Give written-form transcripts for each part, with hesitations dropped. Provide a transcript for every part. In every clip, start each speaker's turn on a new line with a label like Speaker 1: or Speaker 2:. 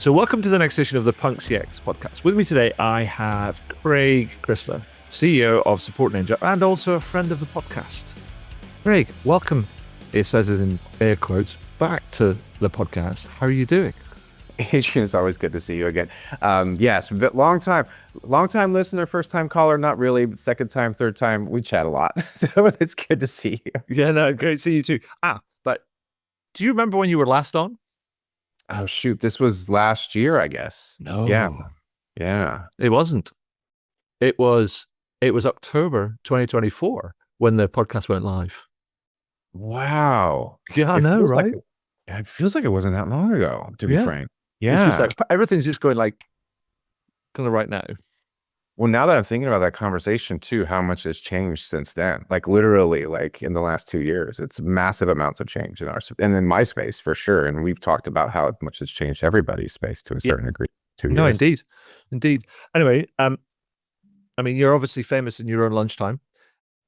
Speaker 1: So welcome to the next edition of the Punk CX podcast. With me today, I have Craig Crisler, CEO of SupportNinja and also a friend of the podcast. Craig, welcome, it says it in air quotes, back to the podcast. How are you doing?
Speaker 2: Adrian, it's always good to see you again. Yes, long time listener, first time caller, not really, but second time, third time, we chat a lot. So it's good to see you.
Speaker 1: Yeah, no, great to see you too. But do you remember when you were last on?
Speaker 2: Oh shoot, this was last year, I guess.
Speaker 1: No.
Speaker 2: Yeah.
Speaker 1: It wasn't. It was October 2024 when the podcast went live.
Speaker 2: Wow.
Speaker 1: Yeah, I know, right?
Speaker 2: It feels like it wasn't that long ago, to be frank. Yeah.
Speaker 1: It's just like everything's just going like kind of right now.
Speaker 2: Well, now that I'm thinking about that conversation too, how much has changed since then? Like literally, like in the last 2 years, it's massive amounts of change in and in my space for sure. And we've talked about how much has changed everybody's space to a certain degree. 2 years.
Speaker 1: No, indeed. Anyway, I mean, you're obviously famous in your own lunchtime,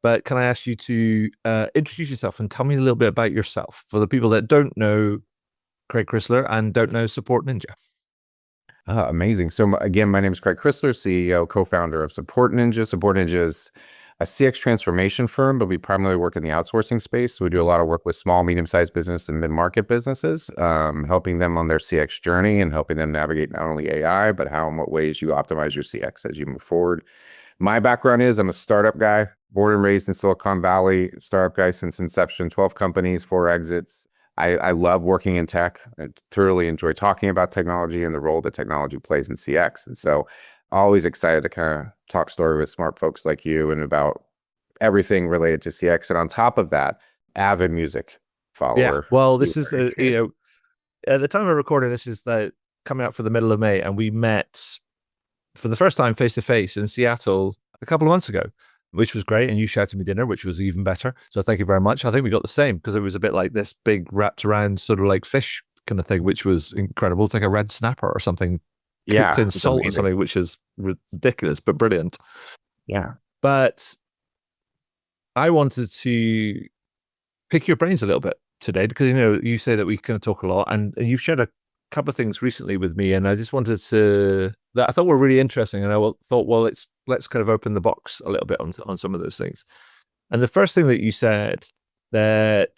Speaker 1: but can I ask you to introduce yourself and tell me a little bit about yourself for the people that don't know Craig Crisler and don't know SupportNinja?
Speaker 2: Amazing. So again, my name is Craig Crisler, CEO, co-founder of SupportNinja. SupportNinja is a CX transformation firm, but we primarily work in the outsourcing space. So we do a lot of work with small, medium-sized business and mid-market businesses, helping them on their CX journey and helping them navigate not only AI, but how and what ways you optimize your CX as you move forward. My background is I'm a startup guy, born and raised in Silicon Valley, startup guy since inception, 12 companies, 4 exits. I love working in tech. I thoroughly enjoy talking about technology and the role that technology plays in CX. And so always excited to kind of talk story with smart folks like you and about everything related to CX. And on top of that, avid music follower.
Speaker 1: Yeah, well, this is the, at the time of recording, this is the coming up for the middle of May, and we met for the first time face-to-face in Seattle a couple of months ago, which was great. And you shouted me dinner, which was even better. So thank you very much. I think we got the same because it was a bit like this big wrapped around sort of like fish kind of thing, which was incredible. It's like a red snapper or something cooked in salt or something, which is ridiculous, but brilliant.
Speaker 2: Yeah.
Speaker 1: But I wanted to pick your brains a little bit today because, you say that we kind of talk a lot and you've shared a couple of things recently with me. And I just wanted that I thought were really interesting. And I thought, well, let's kind of open the box a little bit on some of those things. And the first thing that you said that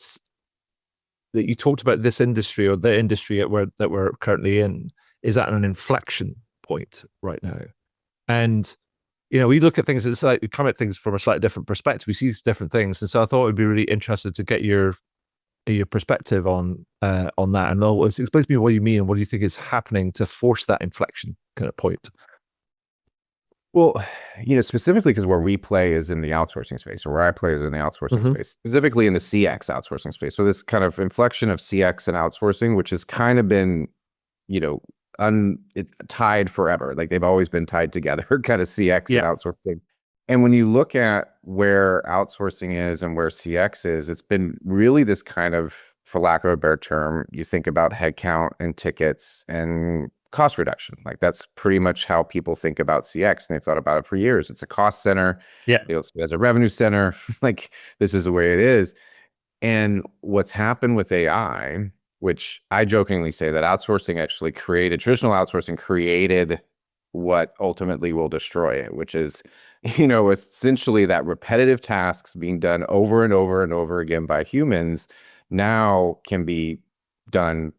Speaker 1: you talked about this industry or the industry that we're currently in is at an inflection point right now. And, we look at things, we come at things from a slightly different perspective. We see different things. And so I thought it would be really interested to get your perspective on that. And explain to me what you mean and what do you think is happening to force that inflection kind of point?
Speaker 2: Well, specifically because where we play is in the outsourcing space, or where I play is in the outsourcing space, specifically in the CX outsourcing space. So this kind of inflection of CX and outsourcing, which has kind of been, tied forever. Like they've always been tied together, kind of CX and outsourcing. And when you look at where outsourcing is and where CX is, it's been really this kind of, for lack of a better term, you think about headcount and tickets and cost reduction. Like that's pretty much how people think about CX, and they've thought about it for years. It's a cost center.
Speaker 1: Yeah.
Speaker 2: As a revenue center. Like this is the way it is. And what's happened with AI, which I jokingly say that traditional outsourcing created what ultimately will destroy it, which is, essentially that repetitive tasks being done over and over and over again by humans now can be done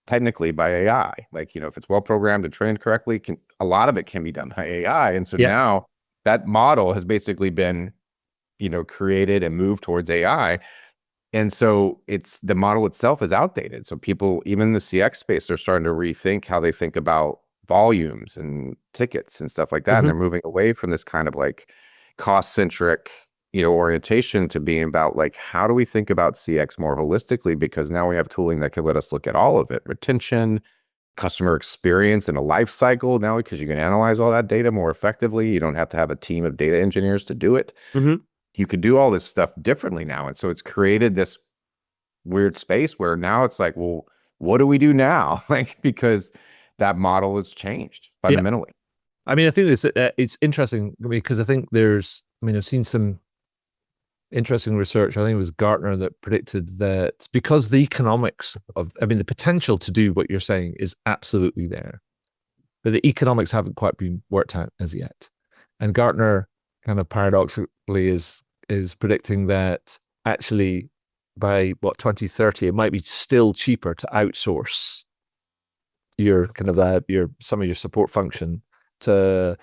Speaker 2: technically by AI. Like, if it's well programmed and trained correctly, a lot of it can be done by AI. And so now that model has basically been, created and moved towards AI. And so the model itself is outdated. So people, even in the CX space, they're starting to rethink how they think about volumes and tickets and stuff like that. And they're moving away from this kind of like cost-centric, orientation to being about like, how do we think about CX more holistically? Because now we have tooling that can let us look at all of it, retention, customer experience, and a life cycle now, because you can analyze all that data more effectively. You don't have to have a team of data engineers to do it. You could do all this stuff differently now. And so it's created this weird space where now it's like, well, what do we do now? Like, because that model has changed fundamentally.
Speaker 1: I mean, I think it's interesting because I think I've seen some interesting research. I think it was Gartner that predicted that because the economics of, I mean, the potential to do what you're saying is absolutely there, but the economics haven't quite been worked out as yet. And Gartner kind of paradoxically is predicting that actually by what 2030 it might be still cheaper to outsource your kind of your some of your support function to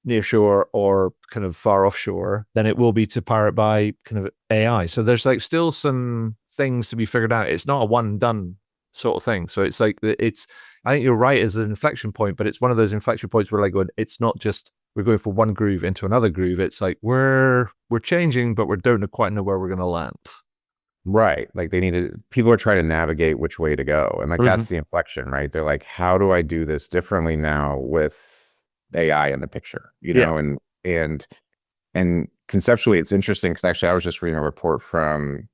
Speaker 1: near shore or kind of far offshore than it will be to power it by kind of AI. So there's like still some things to be figured out. It's not a one and done sort of thing. So it's like it's I think you're right as an inflection point, but it's one of those inflection points where like going, it's not just we're going from one groove into another groove. It's like we're changing, but we don't quite know where we're going to land.
Speaker 2: Right. Like people are trying to navigate which way to go. And like that's the inflection, right? They're like, how do I do this differently now with AI in the picture? You
Speaker 1: Yeah.
Speaker 2: know, and conceptually it's interesting because actually I was just reading a report from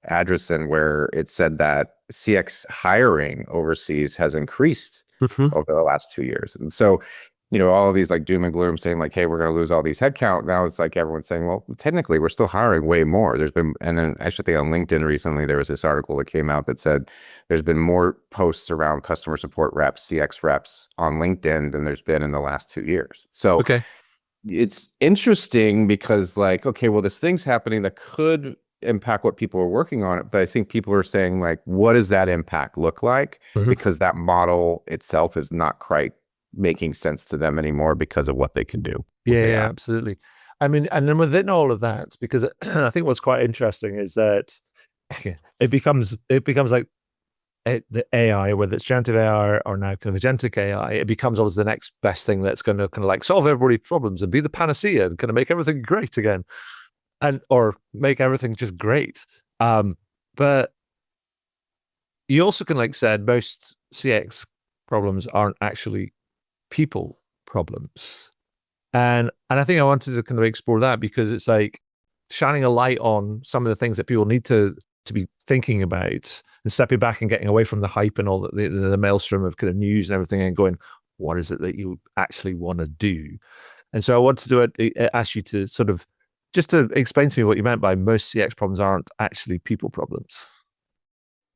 Speaker 2: Addrison where it said that CX hiring overseas has increased over the last 2 years. And so, you know, all of these like doom and gloom saying like, hey, we're going to lose all these headcount. Now it's like everyone's saying, well, technically we're still hiring way more. There's been, and then I actually think on LinkedIn recently, there was this article that came out that said there's been more posts around customer support reps, CX reps on LinkedIn than there's been in the last 2 years. So
Speaker 1: Okay.
Speaker 2: it's interesting because like, okay, well, this thing's happening that could impact what people are working on it. But I think people are saying like, what does that impact look like? Because that model itself is not quite making sense to them anymore because of what they can do.
Speaker 1: Yeah, absolutely. I mean, and then within all of that, because I think what's quite interesting is that it becomes like the AI, whether it's generative AI or now kind of agentic AI, it becomes always the next best thing that's going to kind of like solve everybody's problems and be the panacea and kind of make everything great again, and or make everything just great. But you also can, like said, most CX problems aren't actually people problems. And I think I wanted to kind of explore that because it's like shining a light on some of the things that people need to be thinking about and stepping back and getting away from the hype and all the maelstrom of kind of news and everything and going, what is it that you actually want to do? And so I wanted to ask you to sort of just to explain to me what you meant by most CX problems aren't actually people problems.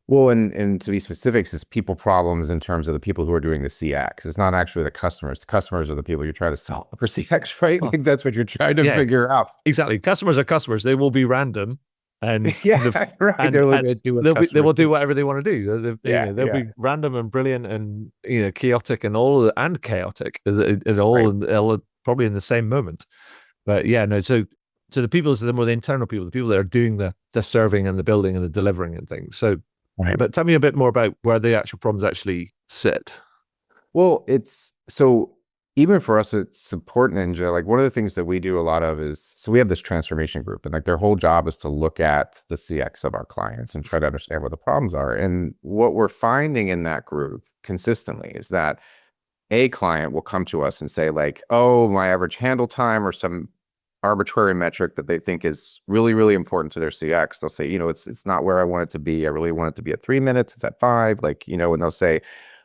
Speaker 2: Well, and to be specific, it's people problems in terms of the people who are doing the CX. It's not actually the customers. The customers are the people you're trying to solve for CX, right? Like that's what you're trying to figure out.
Speaker 1: Exactly. Customers are customers. They will be random. And
Speaker 2: right.
Speaker 1: And, they will do whatever they want to do. They'll be random and brilliant and chaotic and all and chaotic all probably in the same moment. But yeah, no. So the people, so the more the internal people, the people that are doing the serving and the building and the delivering and things. So, but tell me a bit more about where the actual problems actually sit.
Speaker 2: Well, it's so even for us at SupportNinja, like one of the things that we do a lot of is, so we have this transformation group and like their whole job is to look at the CX of our clients and try to understand what the problems are. And what we're finding in that group consistently is that a client will come to us and say like, oh, my average handle time or some arbitrary metric that they think is really, really important to their CX. They'll say, it's not where I want it to be. I really want it to be at 3 minutes. It's at 5, and they'll say,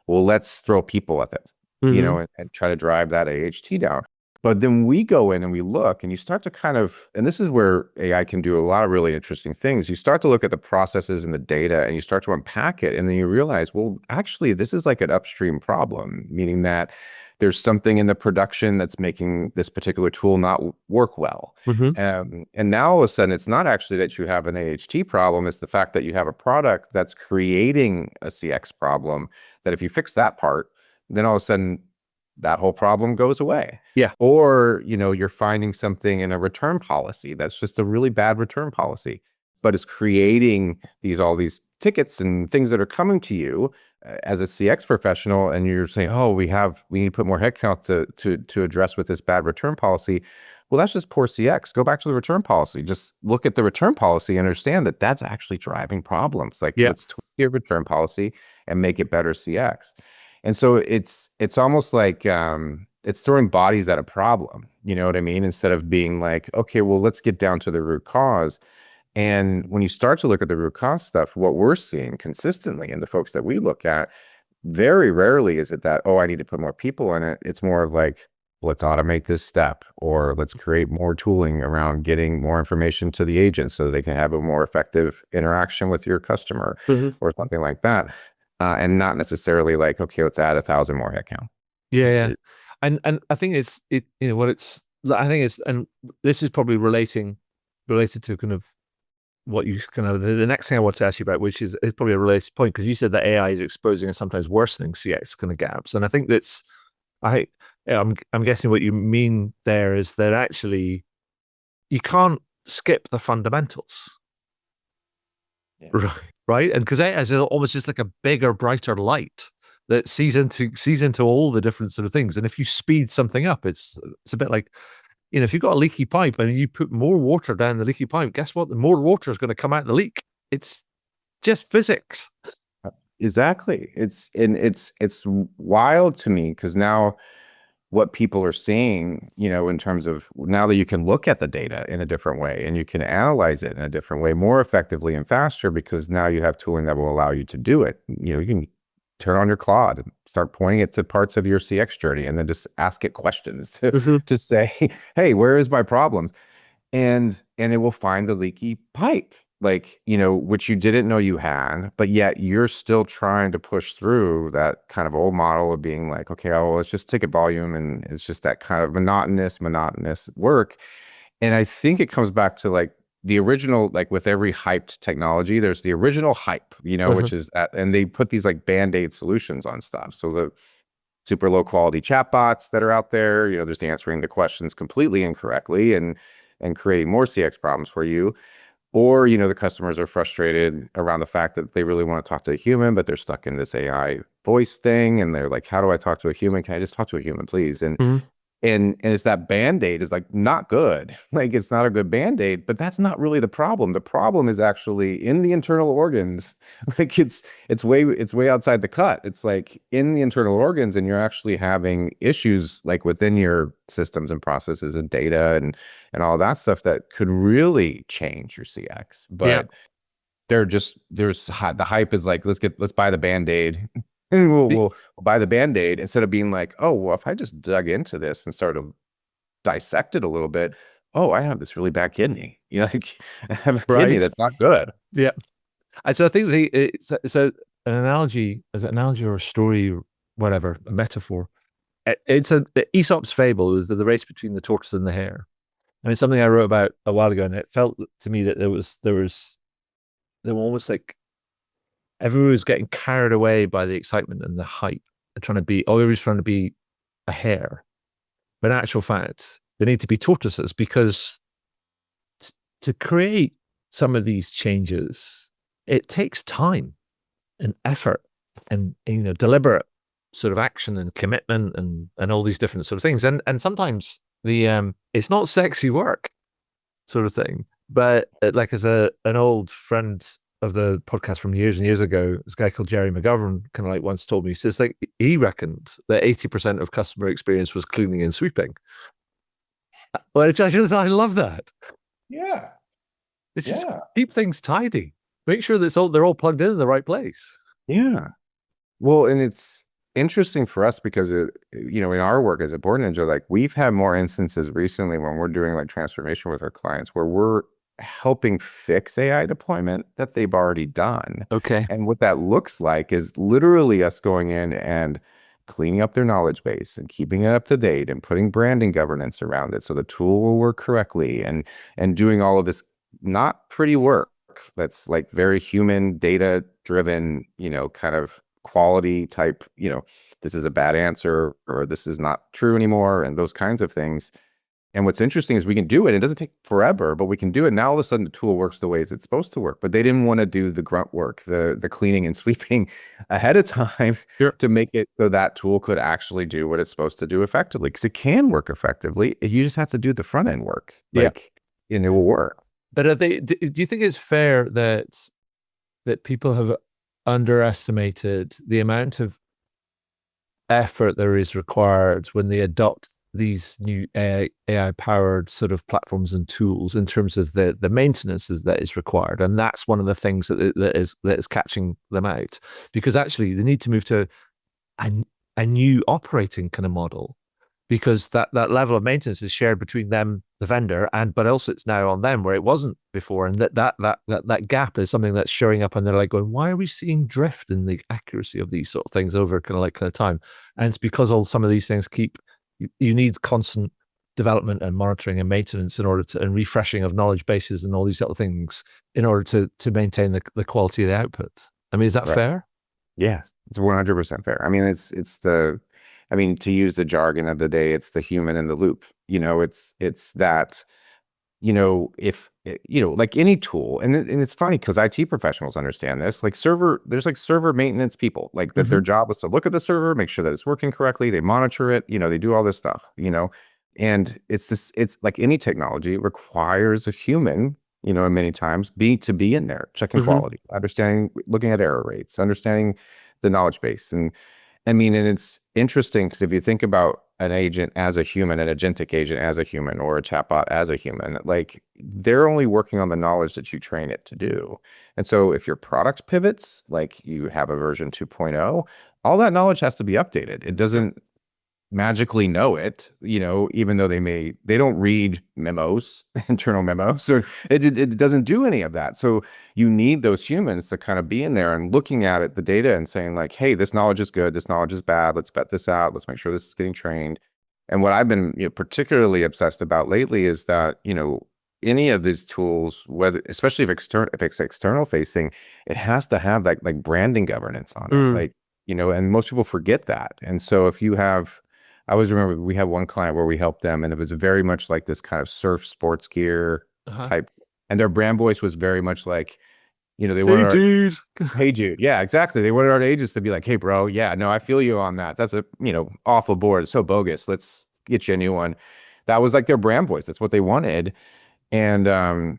Speaker 2: well, let's throw people at it, and try to drive that AHT down. But then we go in and we look and you start to kind of, and this is where AI can do a lot of really interesting things. You start to look at the processes and the data and you start to unpack it. And then you realize, well, actually, this is like an upstream problem, meaning that there's something in the production that's making this particular tool not work well. And now all of a sudden, it's not actually that you have an AHT problem. It's the fact that you have a product that's creating a CX problem that if you fix that part, then all of a sudden, that whole problem goes away.
Speaker 1: Yeah.
Speaker 2: Or, you're finding something in a return policy that's just a really bad return policy, but it's creating all these tickets and things that are coming to you as a CX professional. And you're saying, oh, we need to put more headcount to address with this bad return policy. Well, that's just poor CX. Go back to the return policy. Just look at the return policy and understand that that's actually driving problems. Like let's tweak your return policy and make it better CX. And so it's almost like it's throwing bodies at a problem, you know what I mean? Instead of being like, okay, well, let's get down to the root cause. And when you start to look at the root cause stuff, what we're seeing consistently in the folks that we look at, very rarely is it that, oh, I need to put more people in it. It's more of like, let's automate this step, or let's create more tooling around getting more information to the agent so they can have a more effective interaction with your customer or something like that. And not necessarily like, okay, let's add 1,000 more headcount.
Speaker 1: Yeah. And I think I think it's, and this is probably related to kind of what you kind of, the next thing I want to ask you about, which is probably a related point, because you said that AI is exposing and sometimes worsening CX kind of gaps. And I think I'm guessing what you mean there is that actually you can't skip the fundamentals. Yeah. Right. And because AI is almost just like a bigger, brighter light that sees into all the different sort of things. And if you speed something up, it's a bit like, if you've got a leaky pipe and you put more water down the leaky pipe, guess what? The more water is going to come out the leak. It's just physics.
Speaker 2: Exactly. It's wild to me, because now what people are seeing, in terms of now that you can look at the data in a different way and you can analyze it in a different way, more effectively and faster, because now you have tooling that will allow you to do it. You can turn on your Claude and start pointing it to parts of your CX journey, and then just ask it questions to say, hey, where is my problems? And it will find the leaky pipe, like, which you didn't know you had, but yet you're still trying to push through that kind of old model of being like, okay, well, let's just ticket volume. And it's just that kind of monotonous work. And I think it comes back to like the original, like with every hyped technology, there's the original hype, which is and they put these like Band-Aid solutions on stuff. So the super low quality chatbots that are out there, there's answering the questions completely incorrectly and creating more CX problems for you. Or, the customers are frustrated around the fact that they really want to talk to a human, but they're stuck in this AI voice thing. And they're like, how do I talk to a human? Can I just talk to a human, please? And it's that Band-Aid is like not good. Like, it's not a good Band-Aid, but that's not really the problem. The problem is actually in the internal organs. Like it's way outside the cut. It's like in the internal organs, and you're actually having issues like within your systems and processes and data and all that stuff that could really change your CX. But there's the hype is like, let's buy the Band-Aid. And we'll buy the Band-Aid, instead of being like, oh, well, if I just dug into this and started to dissect it a little bit, oh, I have this really bad kidney. Like, I have a kidney that's not good.
Speaker 1: Yeah. And so I think it's an analogy, or a story, or whatever, a metaphor. It's the Aesop's fable is the race between the tortoise and the hare. I mean, something I wrote about a while ago, and it felt to me that they were almost like everyone was getting carried away by the excitement and the hype and everybody's trying to be a hare. But in actual fact, they need to be tortoises, because to create some of these changes, it takes time and effort and deliberate sort of action and commitment and all these different sort of things. And sometimes it's not sexy work sort of thing. But like, as an old friend of the podcast from years and years ago, this guy called Jerry McGovern kind of like once told me, he says like he reckoned that 80% of customer experience was cleaning and sweeping. Well, I love that.
Speaker 2: Yeah.
Speaker 1: It's just keep things tidy. Make sure that they're all plugged in the right place.
Speaker 2: Yeah. Well, and it's interesting for us because in our work as SupportNinja, like we've had more instances recently when we're doing like transformation with our clients where we're helping fix AI deployment that they've already done.
Speaker 1: Okay.
Speaker 2: And what that looks like is literally us going in and cleaning up their knowledge base and keeping it up to date and putting branding governance around it so the tool will work correctly, and doing all of this not pretty work that's like very human data driven, kind of quality type, this is a bad answer or this is not true anymore, and those kinds of things. And what's interesting is we can do it. It doesn't take forever, but we can do it. Now all of a sudden the tool works the way it's supposed to work. But they didn't want to do the grunt work, the cleaning and sweeping ahead of time to make it so that tool could actually do what it's supposed to do effectively. Because it can work effectively. You just have to do the front end work. And it will work.
Speaker 1: But do you think it's fair that people have underestimated the amount of effort there is required when they adopt these new AI powered sort of platforms and tools in terms of the maintenance that is required? And that's one of the things that is catching them out, because actually they need to move to a new operating kind of model because that level of maintenance is shared between them, the vendor, but also it's now on them where it wasn't before, and that gap is something that's showing up, and they're like going, why are we seeing drift in the accuracy of these sort of things over kind of time? And it's because all some of these things you need constant development and monitoring and maintenance in order to, and refreshing of knowledge bases and all these other things in order to maintain the quality of the output. I mean, is that
Speaker 2: Right.
Speaker 1: fair?
Speaker 2: Yes, it's 100% fair. I mean, I mean, to use the jargon of the day, it's the human in the loop. It's that, if like any tool, and it's funny because IT professionals understand this. Like there's like server maintenance people, like that their job is to look at the server, make sure that it's working correctly. They monitor it, they do all this stuff, and it's like any technology, it requires a human, and many times to be in there, checking quality, understanding, looking at error rates, understanding the knowledge base. And I mean, and it's interesting because if you think about an agent as a human, an agentic agent as a human, or a chatbot as a human, like they're only working on the knowledge that you train it to do. And so if your product pivots, like you have a version 2.0, all that knowledge has to be updated. It doesn't magically know it, even though they don't read memos, internal memos, so it doesn't do any of that. So you need those humans to kind of be in there and looking at it, the data, and saying like, hey, this knowledge is good, this knowledge is bad, let's vet this out, let's make sure this is getting trained. And what I've been particularly obsessed about lately is that, any of these tools, whether, especially if it's external facing, it has to have like branding governance on it. Like, and most people forget that. And so if you have, I always remember we had one client where we helped them, and it was very much like this kind of surf sports gear type, and their brand voice was very much like, they wanted
Speaker 1: dude.
Speaker 2: Hey dude, yeah, exactly. They wanted our agents to be like, hey bro, yeah, no, I feel you on that. That's a awful board. It's so bogus. Let's get you a new one. That was like their brand voice. That's what they wanted. And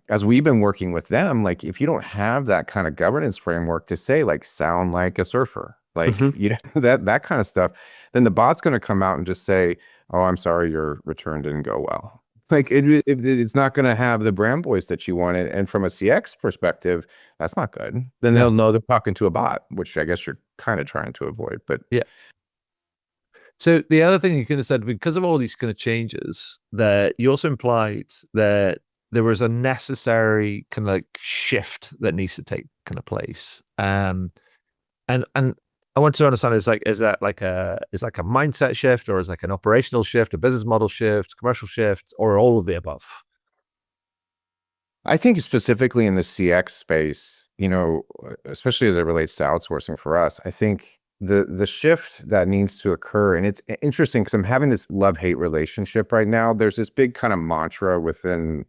Speaker 2: as we've been working with them, like if you don't have that kind of governance framework to say like sound like a surfer, like that kind of stuff, then the bot's going to come out and just say, oh, I'm sorry, your return didn't go well. Like it's not going to have the brand voice that you wanted. And from a CX perspective, that's not good. Then they'll know they're talking to a bot, which I guess you're kind of trying to avoid. But
Speaker 1: yeah. So the other thing you could have said, because of all these kind of changes, that you also implied that there was a necessary kind of like shift that needs to take kind of place. And I want to understand, is that like a mindset shift, or is like an operational shift, a business model shift, commercial shift, or all of the above?
Speaker 2: I think specifically in the CX space, especially as it relates to outsourcing for us, I think the shift that needs to occur, and it's interesting because I'm having this love-hate relationship right now. There's this big kind of mantra within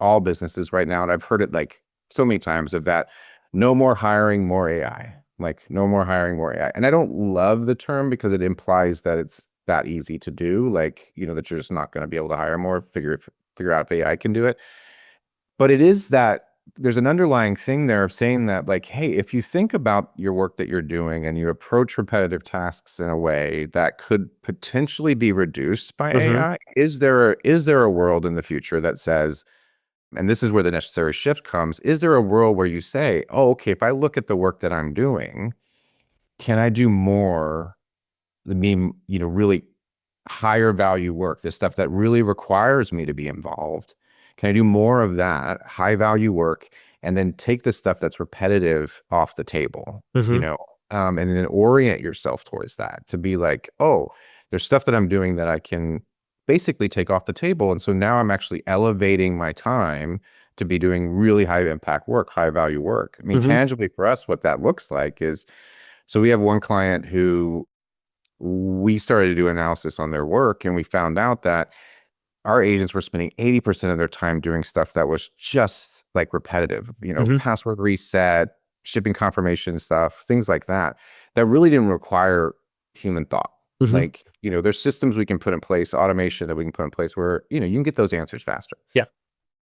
Speaker 2: all businesses right now, and I've heard it like so many times, of that no more hiring, more AI. Like no more hiring, more AI. And I don't love the term because it implies that it's that easy to do, like, that you're just not going to be able to hire more, figure out if AI can do it. But it is that there's an underlying thing there of saying that, like, hey, if you think about your work that you're doing and you approach repetitive tasks in a way that could potentially be reduced by AI, is there a world in the future that says, and this is where the necessary shift comes, is there a world where you say, oh, okay, if I look at the work that I'm doing, can I do more, really higher value work, the stuff that really requires me to be involved? Can I do more of that high value work and then take the stuff that's repetitive off the table, and then orient yourself towards that to be like, oh, there's stuff that I'm doing that I can basically take off the table. And so now I'm actually elevating my time to be doing really high impact work, high value work. I mean, tangibly for us, what that looks like is, so we have one client who we started to do analysis on their work, and we found out that our agents were spending 80% of their time doing stuff that was just like repetitive, password reset, shipping confirmation stuff, things like that really didn't require human thought. Like, there's systems we can put in place, automation that we can put in place where, you can get those answers faster.
Speaker 1: Yeah.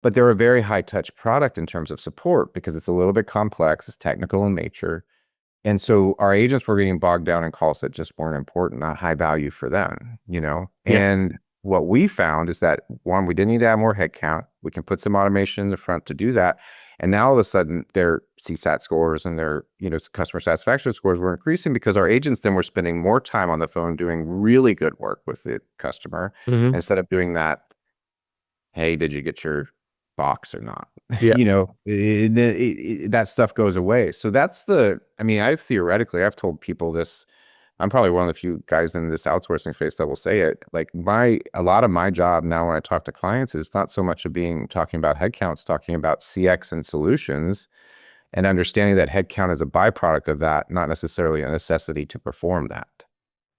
Speaker 2: But they're a very high touch product in terms of support because it's a little bit complex, it's technical in nature. And so our agents were getting bogged down in calls that just weren't important, not high value for them, And what we found is that, one, we didn't need to add more headcount. We can put some automation in the front to do that. And now all of a sudden their CSAT scores and their, customer satisfaction scores were increasing because our agents then were spending more time on the phone doing really good work with the customer
Speaker 1: Mm-hmm.
Speaker 2: instead of doing that. Hey, did you get your box or not?
Speaker 1: Yeah.
Speaker 2: That stuff goes away. So I've told people this. I'm probably one of the few guys in this outsourcing space that will say it. Like a lot of my job now when I talk to clients is not so much of talking about headcounts, talking about CX and solutions and understanding that headcount is a byproduct of that, not necessarily a necessity to perform that.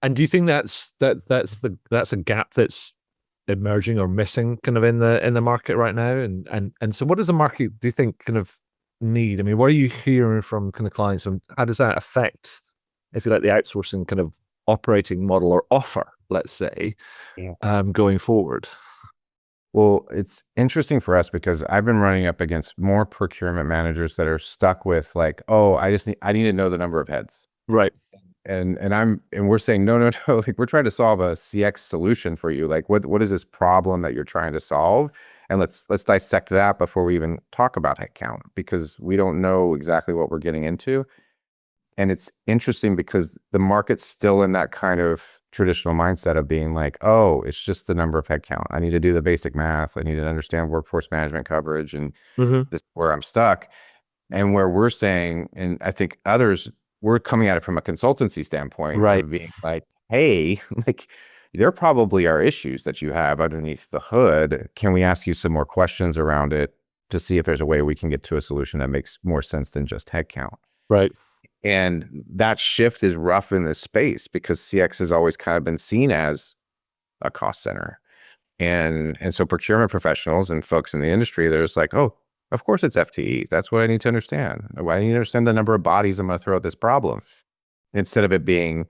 Speaker 1: And do you think that's a gap that's emerging or missing kind of in the market right now? And so what does the market, do you think, kind of need? I mean, what are you hearing from kind of clients, and how does that affect, if you like, the outsourcing kind of operating model or offer, let's say, going forward?
Speaker 2: Well, it's interesting for us because I've been running up against more procurement managers that are stuck with like, oh, I need to know the number of heads.
Speaker 1: Right.
Speaker 2: And we're saying, no, like we're trying to solve a CX solution for you. Like what is this problem that you're trying to solve? And let's dissect that before we even talk about headcount, because we don't know exactly what we're getting into. And it's interesting because the market's still in that kind of traditional mindset of being like, oh, it's just the number of headcount. I need to do the basic math. I need to understand workforce management coverage, and this is where I'm stuck. And where we're saying, and I think others, we're coming at it from a consultancy standpoint
Speaker 1: Right.
Speaker 2: of being like, hey, like there probably are issues that you have underneath the hood. Can we ask you some more questions around it to see if there's a way we can get to a solution that makes more sense than just headcount?
Speaker 1: Right.
Speaker 2: And that shift is rough in this space because CX has always kind of been seen as a cost center. And so procurement professionals and folks in the industry, they're just like, oh, of course it's FTE. That's what I need to understand. I need to understand the number of bodies I'm going to throw at this problem. Instead of it being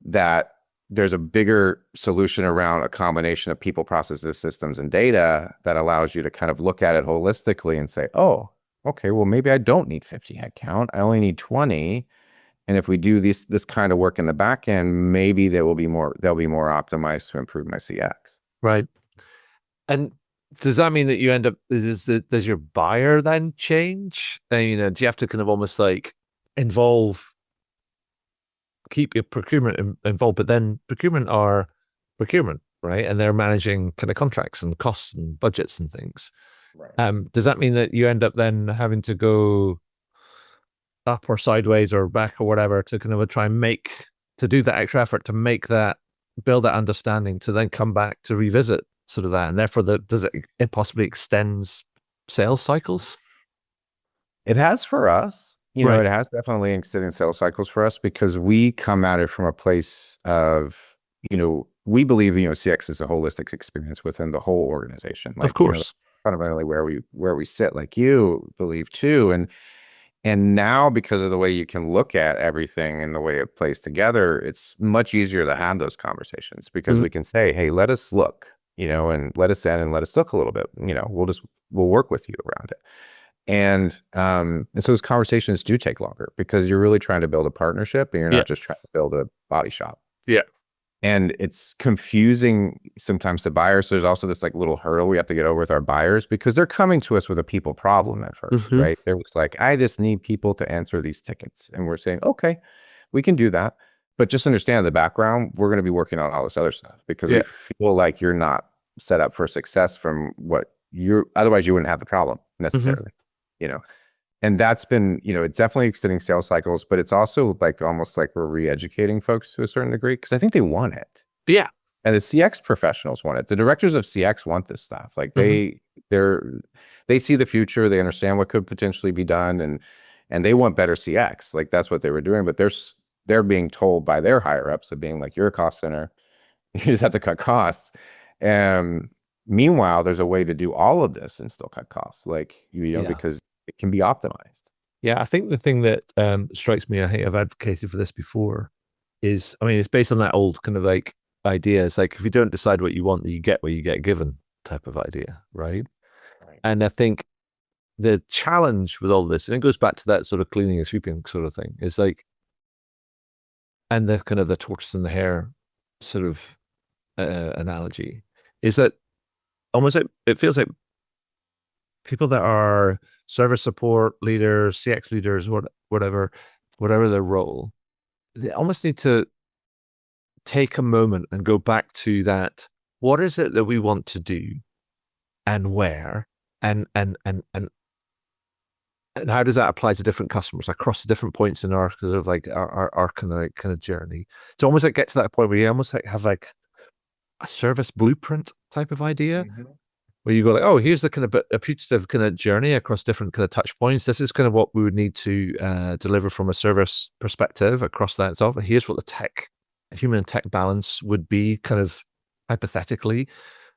Speaker 2: that there's a bigger solution around a combination of people, processes, systems, and data that allows you to kind of look at it holistically and say, oh, okay, well, maybe I don't need 50 headcount. I only need 20. And if we do this kind of work in the back end, maybe they'll be more optimized to improve my CX.
Speaker 1: Right. And does that mean that you end up, does your buyer then change? And, do you have to kind of almost like keep your procurement involved, but then procurement are procurement, right? And they're managing kind of contracts and costs and budgets and things.
Speaker 2: Right.
Speaker 1: Does that mean that you end up then having to go up or sideways or back or whatever to kind of try and to do that extra effort to build that understanding to then come back to revisit sort of that, and therefore does it possibly extends sales cycles?
Speaker 2: It has for us.
Speaker 1: Right.
Speaker 2: It has definitely extended sales cycles for us because we come at it from a place of, we believe, CX is a holistic experience within the whole organization. Like,
Speaker 1: Of course.
Speaker 2: Fundamentally where we sit, like you believe too. And now because of the way you can look at everything and the way it plays together, it's much easier to have those conversations because we can say, hey, let us look, and let us in and let us look a little bit, we'll work with you around it. And so those conversations do take longer because you're really trying to build a partnership and you're not just trying to build a body shop.
Speaker 1: Yeah.
Speaker 2: And it's confusing sometimes to buyers. So there's also this like little hurdle we have to get over with our buyers because they're coming to us with a people problem at first, right? They're just like, I just need people to answer these tickets. And we're saying, okay, we can do that. But just understand in the background, we're going to be working on all this other stuff because we feel like you're not set up for success from otherwise you wouldn't have the problem necessarily, And that's been, it's definitely extending sales cycles, but it's also like almost like we're re-educating folks to a certain degree because I think they want it.
Speaker 1: Yeah.
Speaker 2: And the CX professionals want it. The directors of CX want this stuff. Like they see the future, they understand what could potentially be done, and they want better CX. Like that's what they were doing, but they're being told by their higher ups of being like, you're a cost center, you just have to cut costs. Meanwhile, there's a way to do all of this and still cut costs, like because it can be optimized.
Speaker 1: Yeah, I think the thing that strikes me, I think I've advocated for this before, is, I mean, it's based on that old kind of like idea. It's like, if you don't decide what you want, then you get what you get given type of idea, right? And I think the challenge with all this, and it goes back to that sort of cleaning and sweeping sort of thing, is like, and the kind of the tortoise and the hare sort of analogy, is that almost like, it feels like people that are service support leaders, CX leaders, whatever their role, they almost need to take a moment and go back to that. What is it that we want to do, and where, and how does that apply to different customers across the different points in our sort of like our kind of journey? It's almost like get to that point where you almost like have like a service blueprint type of idea, where you go like, oh, here's the kind of a putative kind of journey across different kind of touch points. This is kind of what we would need to deliver from a service perspective across that itself. And here's what the human and tech balance would be, kind of hypothetically,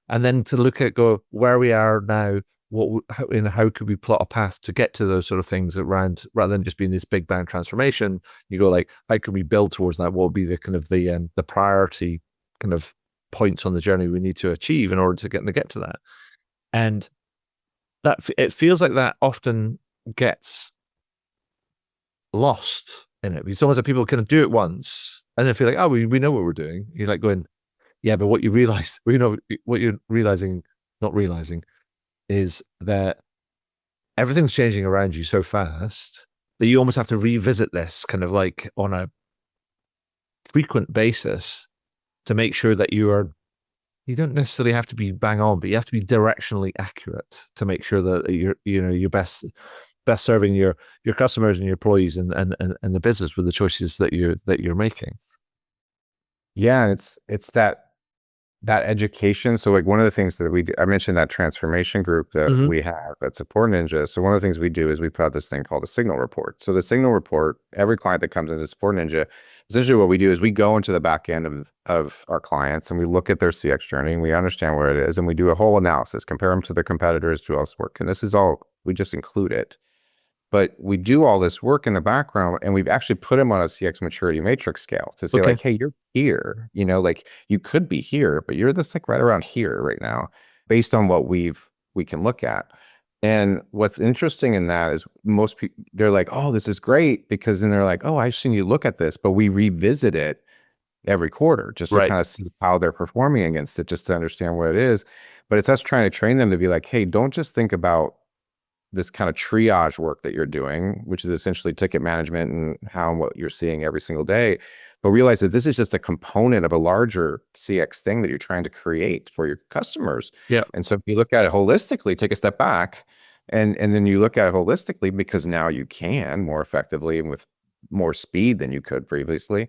Speaker 1: and then to look at where we are now. How could we plot a path to get to those sort of things around, rather than just being this big bang transformation? You go like, how can we build towards that? What would be the kind of the priority kind of points on the journey we need to achieve in order to get to that? And that it feels like that often gets lost in it. It's almost like people kind of do it once and then feel like, oh, we know what we're doing. You're like going, yeah, but what you realize, what you're not realizing is that everything's changing around you so fast that you almost have to revisit this kind of like on a frequent basis to make sure that you don't necessarily have to be bang on, but you have to be directionally accurate to make sure that you're best serving your customers and your employees and the business with the choices that you're making.
Speaker 2: Yeah, it's that education. So like one of the things that I mentioned that transformation group that we have at SupportNinja. So one of the things we do is we put out this thing called a signal report. So the signal report, every client that comes into SupportNinja, essentially what we do is we go into the back end of our clients and we look at their CX journey and we understand where it is and we do a whole analysis, compare them to their competitors, to elsewhere. And this is all, we just include it. But we do all this work in the background and we've actually put them on a CX maturity matrix scale to say like, hey, you're here, like you could be here, but you're this like right around here right now based on what we can look at. And what's interesting in that is most people, they're like, oh, this is great, because then they're like, oh, I've seen you look at this, but we revisit it every quarter just to kind of see how they're performing against it, just to understand what it is. But it's us trying to train them to be like, hey, don't just think about this kind of triage work that you're doing, which is essentially ticket management and what you're seeing every single day, but realize that this is just a component of a larger CX thing that you're trying to create for your customers.
Speaker 1: Yeah.
Speaker 2: And so if you look at it holistically, take a step back and then you look at it holistically, because now you can more effectively and with more speed than you could previously.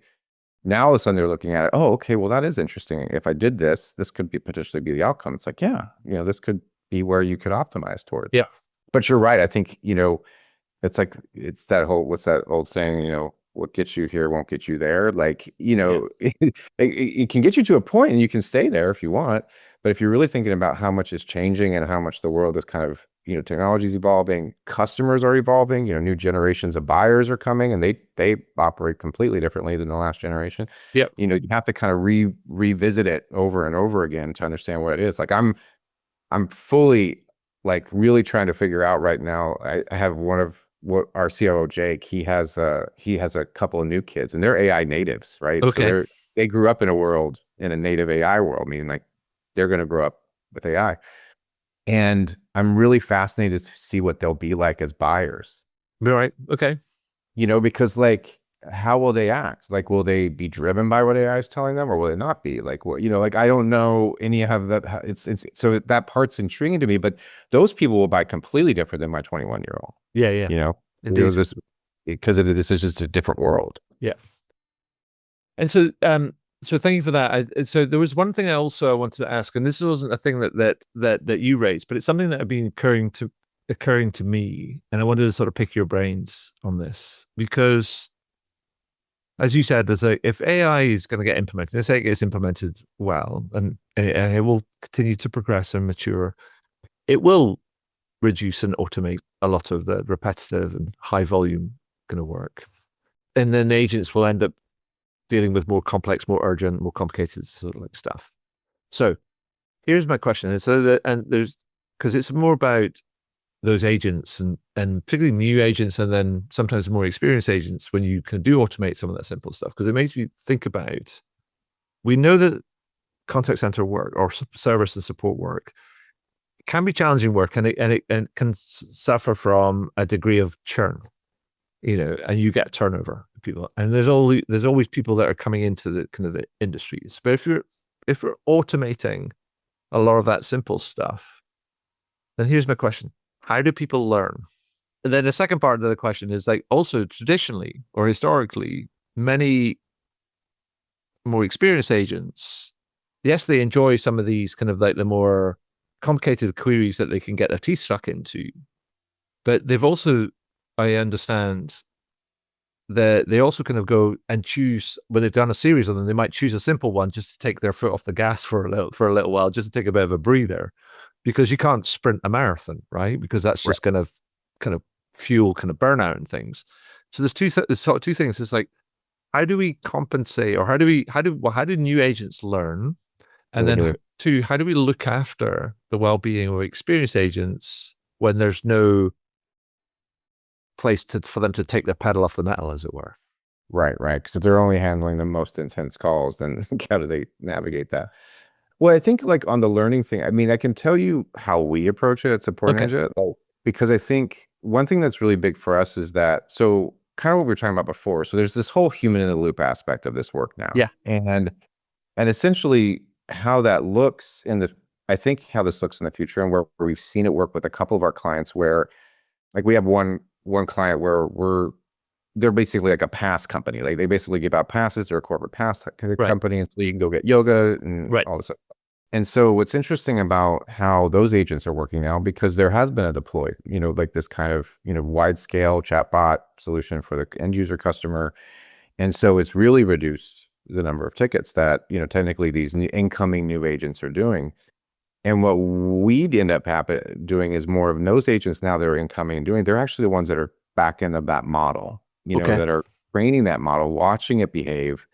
Speaker 2: Now all of a sudden they're looking at it, oh, okay, well, that is interesting. If I did this could potentially be the outcome. It's like, yeah, this could be where you could optimize towards.
Speaker 1: Yeah.
Speaker 2: But you're right. I think, it's like, it's that whole, what's that old saying, what gets you here won't get you there. Like, it can get you to a point and you can stay there if you want. But if you're really thinking about how much is changing and how much the world is kind of, technology is evolving, customers are evolving, new generations of buyers are coming and they operate completely differently than the last generation.
Speaker 1: Yep.
Speaker 2: You have to kind of revisit it over and over again to understand what it is. Like I'm fully like really trying to figure out right now. I have one of what our COO Jake, he has a couple of new kids and they're AI natives, right?
Speaker 1: Okay.
Speaker 2: So they grew up in a native AI world, meaning like they're going to grow up with AI. And I'm really fascinated to see what they'll be like as buyers.
Speaker 1: Right. Okay.
Speaker 2: Because like, how will they act? Like, will they be driven by what AI is telling them, or will it not be? Like, what, like, I don't know any of that. It's so that part's intriguing to me, but those people will buy completely different than my 21-year-old.
Speaker 1: Yeah. Yeah.
Speaker 2: Indeed. Because this is just a different world.
Speaker 1: Yeah. And so, so thank you for that. So there was one thing I wanted to ask, and this wasn't a thing that you raised, but it's something that had been occurring to me, and I wanted to sort of pick your brains on this, because as you said, if AI is going to get implemented, let's say it gets implemented well, and it will continue to progress and mature, it will reduce and automate a lot of the repetitive and high volume kind of work. And then agents will end up dealing with more complex, more urgent, more complicated sort of like stuff. So here's my question. Because it's more about those agents and particularly new agents, and then sometimes more experienced agents, when you can do automate some of that simple stuff. Because it makes me think about, we know that contact center work or service and support work can be challenging work, and it can suffer from a degree of churn, and you get turnover people, and there's always people that are coming into the kind of the industries. But if we're automating a lot of that simple stuff, then here's my question: how do people learn? And then the second part of the question is like, also traditionally or historically, many more experienced agents, yes, they enjoy some of these kind of like the more complicated queries that they can get their teeth stuck into, but they've also, I understand, that they also kind of go and choose, when they've done a series of them, they might choose a simple one just to take their foot off the gas for a little while, just to take a bit of a breather, because you can't sprint a marathon, right? Because that's
Speaker 2: Right.
Speaker 1: just kind of fuel kind of burnout and things. So there's sort of two things. It's like, how do we compensate, or how do new agents learn? And then two, how do we look after the well-being of experienced agents when there's no place for them to take their pedal off the metal, as it were?
Speaker 2: Right. Because if they're only handling the most intense calls, then how do they navigate that? Well, I think like on the learning thing, I mean, I can tell you how we approach it at Support
Speaker 1: Okay.
Speaker 2: Ninja, because I think one thing that's really big for us is that, so kind of what we were talking about before. So there's this whole human in the loop aspect of this work now.
Speaker 1: Yeah.
Speaker 2: And essentially how that looks I think how this looks in the future, and where we've seen it work with a couple of our clients, where like we have one client where they're basically like a pass company. Like they basically give out passes. They're a corporate pass company. And so you can go get yoga and
Speaker 1: Right.
Speaker 2: all this stuff. And so what's interesting about how those agents are working now, because there has been a deploy, like this kind of, wide scale chatbot solution for the end user customer. And so it's really reduced the number of tickets that, technically these incoming new agents are doing. And what we'd end up doing is more of those agents now that are incoming and doing, they're actually the ones that are back end of that model,
Speaker 1: Okay.
Speaker 2: that are training that model, watching it behave,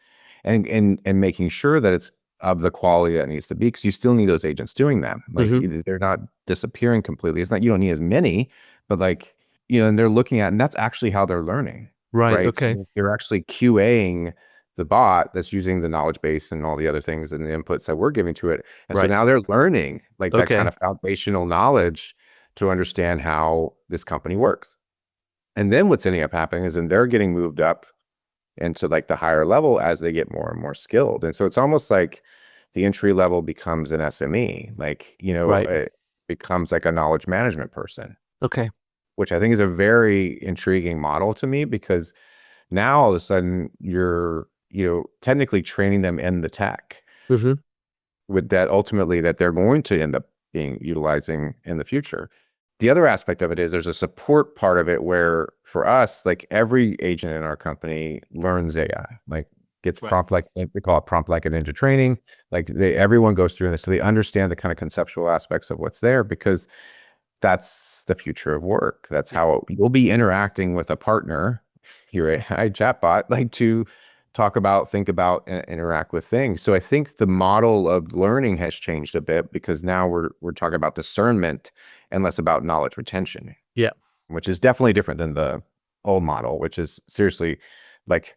Speaker 2: and making sure that it's of the quality that it needs to be, because you still need those agents doing that. Like they're not disappearing completely. It's not, you don't need as many, but like, and they're looking at, and that's actually how they're learning,
Speaker 1: Right.
Speaker 2: right?
Speaker 1: Okay.
Speaker 2: So they're actually QAing the bot that's using the knowledge base and all the other things and the inputs that we're giving to it. And so
Speaker 1: Right.
Speaker 2: now they're learning like that kind
Speaker 1: Okay.
Speaker 2: of foundational knowledge to understand how this company works. And then what's ending up happening is then they're getting moved up into like the higher level as they get more and more skilled. And so it's almost like the entry level becomes an SME, like,
Speaker 1: Right.
Speaker 2: it becomes like a knowledge management person,
Speaker 1: Okay.
Speaker 2: which I think is a very intriguing model to me, because now all of a sudden you're, technically training them in the tech with that ultimately that they're going to end up being utilizing in the future. The other aspect of it is there's a support part of it where for us, like every agent in our company learns AI, like gets
Speaker 1: Right.
Speaker 2: prompt, like we call it prompt like a ninja training. Like everyone goes through this, so they understand the kind of conceptual aspects of what's there, because that's the future of work. That's how you'll be interacting with a partner, your AI chatbot, like to talk about, think about, and interact with things. So I think the model of learning has changed a bit, because now we're talking about discernment and less about knowledge retention.
Speaker 1: Yeah.
Speaker 2: Which is definitely different than the old model, which is seriously like,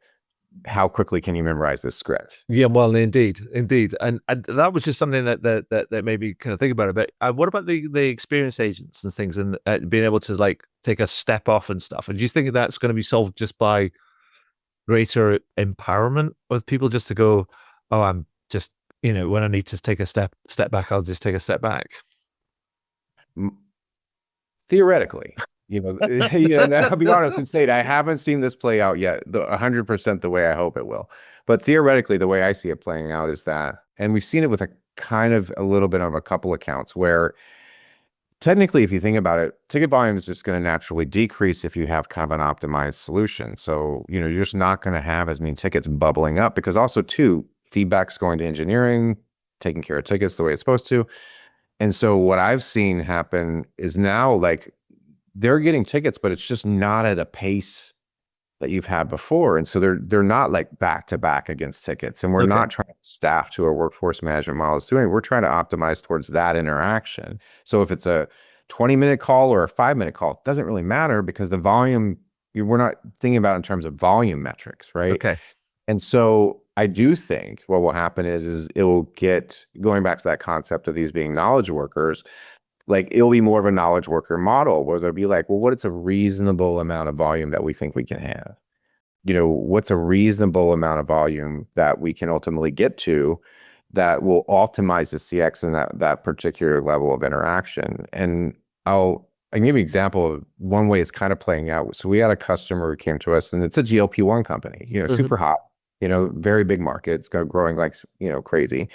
Speaker 2: how quickly can you memorize this script?
Speaker 1: Yeah, well, indeed, and that was just something that made me kind of think about it. But what about the experienced agents and things, and being able to like take a step off and stuff? And do you think that's going to be solved just by greater empowerment with people, just to go, oh, I'm just, when I need to take a step back, I'll just take a step back.
Speaker 2: Theoretically, and I'll be honest and say it, I haven't seen this play out yet, 100% the way I hope it will. But theoretically, the way I see it playing out is that, and we've seen it with a kind of a little bit of a couple accounts where technically, if you think about it, ticket volume is just going to naturally decrease if you have kind of an optimized solution. So, you're just not going to have as many tickets bubbling up, because also too, feedback's going to engineering, taking care of tickets the way it's supposed to. And so what I've seen happen is now like they're getting tickets, but it's just not at a pace that you've had before. And so they're not like back to back against tickets. And we're
Speaker 1: Okay.
Speaker 2: not trying to staff to a workforce management model is doing. We're trying to optimize towards that interaction. So if it's a 20-minute call or a 5-minute call, it doesn't really matter, because the volume, we're not thinking about in terms of volume metrics, right?
Speaker 1: Okay.
Speaker 2: And so I do think what will happen is it will get, going back to that concept of these being knowledge workers, Like it'll be more of a knowledge worker model where they'll be like, well, what is a reasonable amount of volume that we think we can have? What's a reasonable amount of volume that we can ultimately get to that will optimize the CX and that particular level of interaction. And I can give you an example of one way it's kind of playing out. So we had a customer who came to us, and it's a GLP-1 company, super hot, very big market. It's growing like, crazy.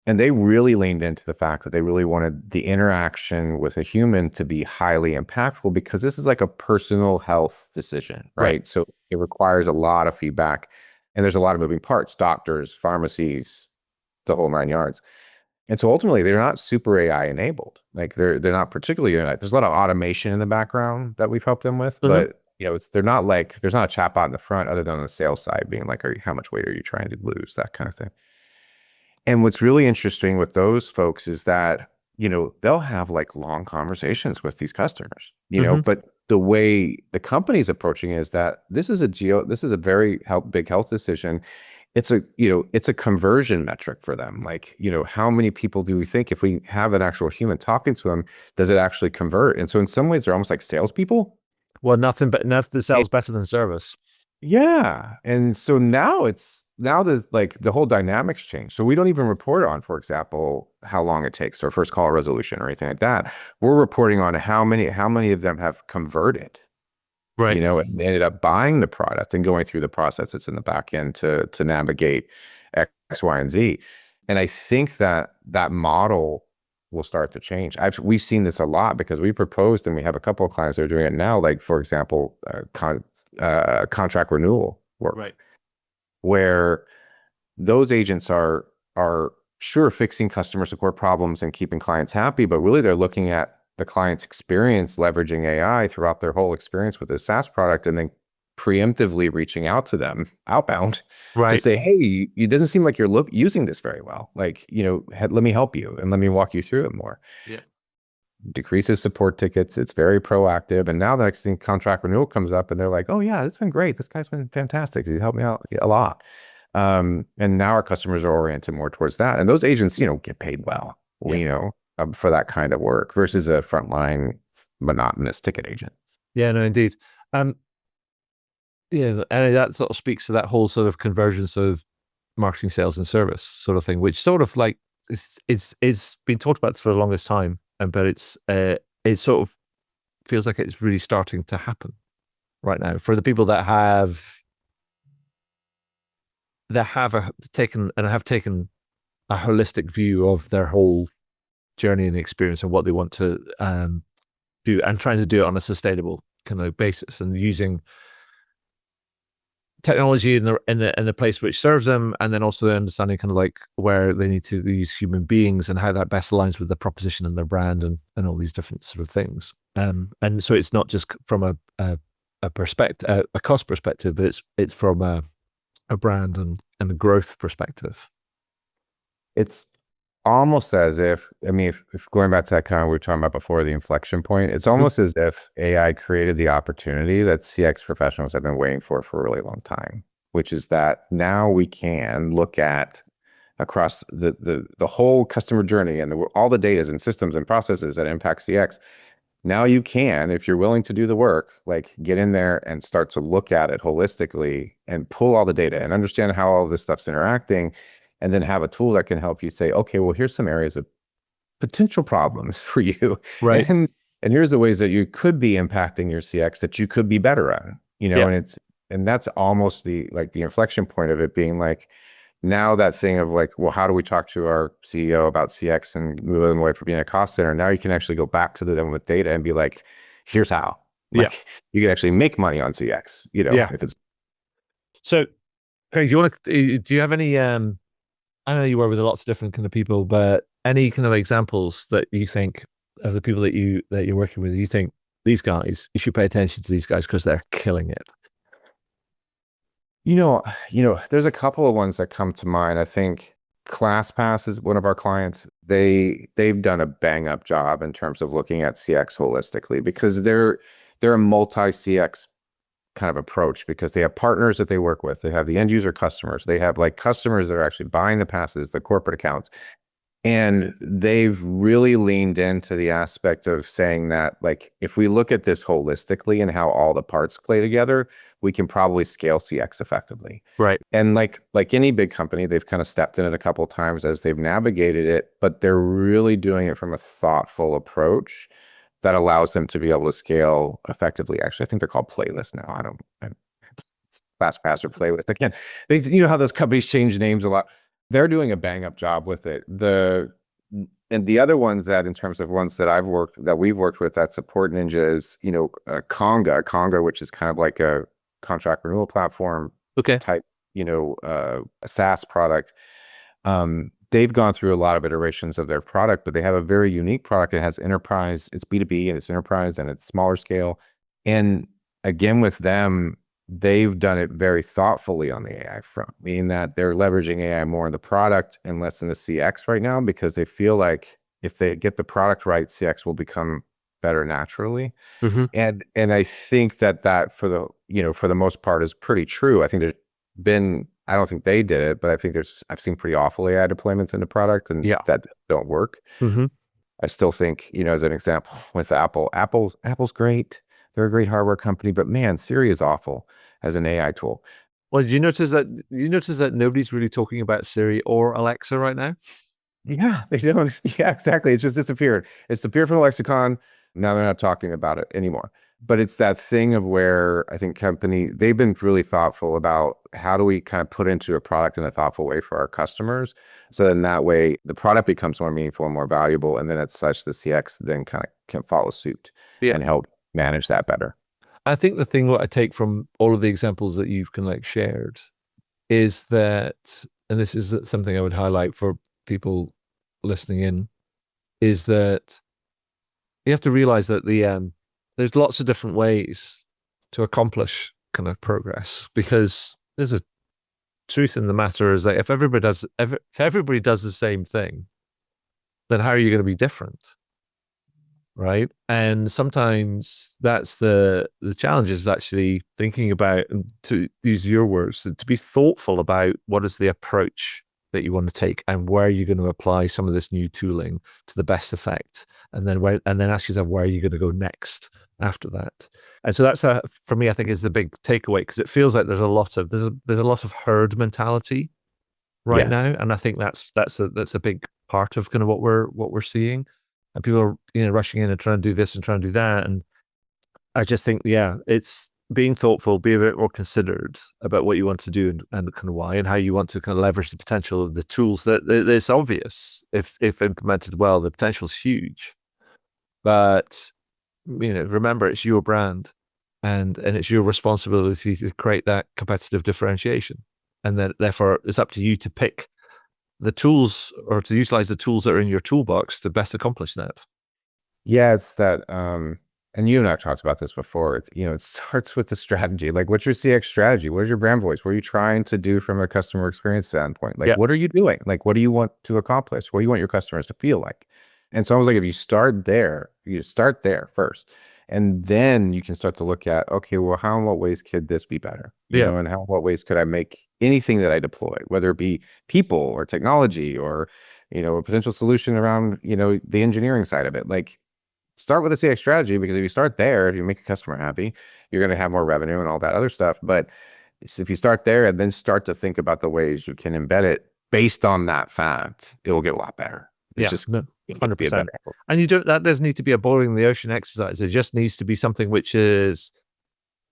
Speaker 2: And they really leaned into the fact that they really wanted the interaction with a human to be highly impactful because this is like a personal health decision, right? So it requires a lot of feedback and there's a lot of moving parts, doctors, pharmacies, the whole 9 yards. And so ultimately they're not super AI enabled. Like they're not particularly, there's a lot of automation in the background that we've helped them with, but they're not like, there's not a chatbot in the front other than on the sales side being like, how much weight are you trying to lose? That kind of thing. And what's really interesting with those folks is that, they'll have like long conversations with these customers, but the way the company's approaching it is that this is a very big health decision. It's a conversion metric for them. Like, how many people do we think if we have an actual human talking to them, does it actually convert? And so in some ways they're almost like salespeople.
Speaker 1: Well, nothing sells better than service.
Speaker 2: Yeah. And so now the whole dynamics change. So we don't even report on, for example, how long it takes for first call resolution or anything like that. We're reporting on how many of them have converted,
Speaker 1: right?
Speaker 2: And ended up buying the product and going through the process that's in the back end to navigate X, Y, and Z. And I think that model will start to change. We've seen this a lot because we proposed and we have a couple of clients that are doing it now. Like, for example, contract renewal work,
Speaker 1: right?
Speaker 2: Where those agents are sure fixing customer support problems and keeping clients happy, but really they're looking at the client's experience, leveraging AI throughout their whole experience with the SaaS product, and then preemptively reaching out to them outbound to say, hey, it doesn't seem like you're using this very well. Like, let me help you and let me walk you through it more.
Speaker 1: Yeah.
Speaker 2: Decreases support tickets. It's very proactive. And now the next thing, contract renewal comes up and they're like, oh yeah, it's been great. This guy's been fantastic. He's helped me out a lot. And now our customers are oriented more towards that. And those agents, get paid well, for that kind of work versus a frontline monotonous ticket agent.
Speaker 1: Yeah, no, indeed. Yeah, and that sort of speaks to that whole sort of convergence of marketing, sales, and service sort of thing, which sort of like it's been talked about for the longest time, but it sort of feels like it's really starting to happen right now for the people that have taken a holistic view of their whole journey and experience and what they want to do, and trying to do it on a sustainable kind of basis, and using technology in the place which serves them, and then also understanding kind of like where they need to use human beings and how that best aligns with the proposition and their brand and all these different sort of things. And so it's not just from a cost perspective, but it's from a brand and a growth perspective.
Speaker 2: It's almost as if going back to that kind of we were talking about before, the inflection point, it's almost as if AI created the opportunity that CX professionals have been waiting for a really long time, which is that now we can look at across the whole customer journey and all the data and systems and processes that impact CX. Now you can, if you're willing to do the work, like get in there and start to look at it holistically and pull all the data and understand how all of this stuff's interacting, and then have a tool that can help you say, okay, well, here's some areas of potential problems for you.
Speaker 1: Right.
Speaker 2: And here's the ways that you could be impacting your CX that you could be better on, and that's almost the inflection point of it being like, now that thing of like, well, how do we talk to our CEO about CX and move them away from being a cost center? Now you can actually go back to them with data and be like, here's how. Like, you can actually make money on CX, if it's.
Speaker 1: So, Craig, do you have any, I know you work with lots of different kind of people, but any kind of examples that you think of the people that you're working with, you think these guys, you should pay attention to these guys because they're killing it?
Speaker 2: There's a couple of ones that come to mind. I think ClassPass is one of our clients. They've done a bang up job in terms of looking at CX holistically because they're a multi CX kind of approach because they have partners that they work with. They have the end user customers. They have like customers that are actually buying the passes, the corporate accounts. And they've really leaned into the aspect of saying that, like, if we look at this holistically and how all the parts play together, we can probably scale CX effectively.
Speaker 1: Right.
Speaker 2: And like any big company, they've kind of stepped in it a couple of times as they've navigated it, but they're really doing it from a thoughtful approach that allows them to be able to scale effectively. Actually, I think they're called playlists now. FastPass or playlist. Again, you know how those companies change names a lot. They're doing a bang up job with it. And the other ones that, in terms of ones that we've worked with that SupportNinja is, Conga, which is kind of like a contract renewal platform
Speaker 1: Okay.
Speaker 2: type, a SaaS product. They've gone through a lot of iterations of their product, but they have a very unique product. It has enterprise, it's B2B and it's enterprise and it's smaller scale. And again, with them, they've done it very thoughtfully on the AI front, meaning that they're leveraging AI more in the product and less in the CX right now, because they feel like if they get the product right, CX will become better naturally.
Speaker 1: Mm-hmm.
Speaker 2: And I think that for the most part is pretty true. I think there's been, I don't think they did it, but I think I've seen pretty awful AI deployments in the product and
Speaker 1: Yeah.
Speaker 2: that don't work.
Speaker 1: Mm-hmm.
Speaker 2: I still think, as an example with Apple's great. They're a great hardware company, but man, Siri is awful as an AI tool.
Speaker 1: Well, did you notice that nobody's really talking about Siri or Alexa right now?
Speaker 2: Yeah, they don't. Yeah, exactly. It's just disappeared. It's disappeared from the lexicon. Now they're not talking about it anymore. But it's that thing of where I think they've been really thoughtful about how do we kind of put into a product in a thoughtful way for our customers. So then that way the product becomes more meaningful and more valuable. And then as such, the CX then kind of can follow suit and help manage that better.
Speaker 1: I think the thing what I take from all of the examples that you've kind of like shared is that, and this is something I would highlight for people listening in, is that you have to realize that there's lots of different ways to accomplish kind of progress, because there's a truth in the matter is that if everybody does the same thing, then how are you going to be different? Right. And sometimes that's the challenge, is actually thinking about, and to use your words, to be thoughtful about what is the approach that you want to take and where you're going to apply some of this new tooling to the best effect. And then ask yourself, where are you going to go next after that? And so that's for me, I think is the big takeaway, because it feels like there's a lot of herd mentality right now. And I think that's a big part of kind of what we're seeing. And people are, rushing in and trying to do this and trying to do that. And I just think, it's being thoughtful, be a bit more considered about what you want to do and kind of why, and how you want to kind of leverage the potential of the tools. That it's obvious, if implemented well, the potential is huge. But, remember, it's your brand and it's your responsibility to create that competitive differentiation. And then therefore it's up to you to pick the tools, or to utilize the tools that are in your toolbox to best accomplish that.
Speaker 2: Yeah, it's that, and you and I've talked about this before. It starts with the strategy. Like, what's your CX strategy? What is your brand voice? What are you trying to do from a customer experience standpoint? Like, what are you doing? Like, what do you want to accomplish? What do you want your customers to feel like? And so I was like, if you start there first, and then you can start to look at, okay, well, how and what ways could this be better? And how, what ways could I make anything that I deploy, whether it be people or technology or, a potential solution around, the engineering side of it. Like, start with a CX strategy, because if you start there, if you make a customer happy, you're going to have more revenue and all that other stuff. But if you start there and then start to think about the ways you can embed it based on that fact, it will get a lot better. It's just
Speaker 1: 100%. And that doesn't need to be a boiling the ocean exercise. It just needs to be something which is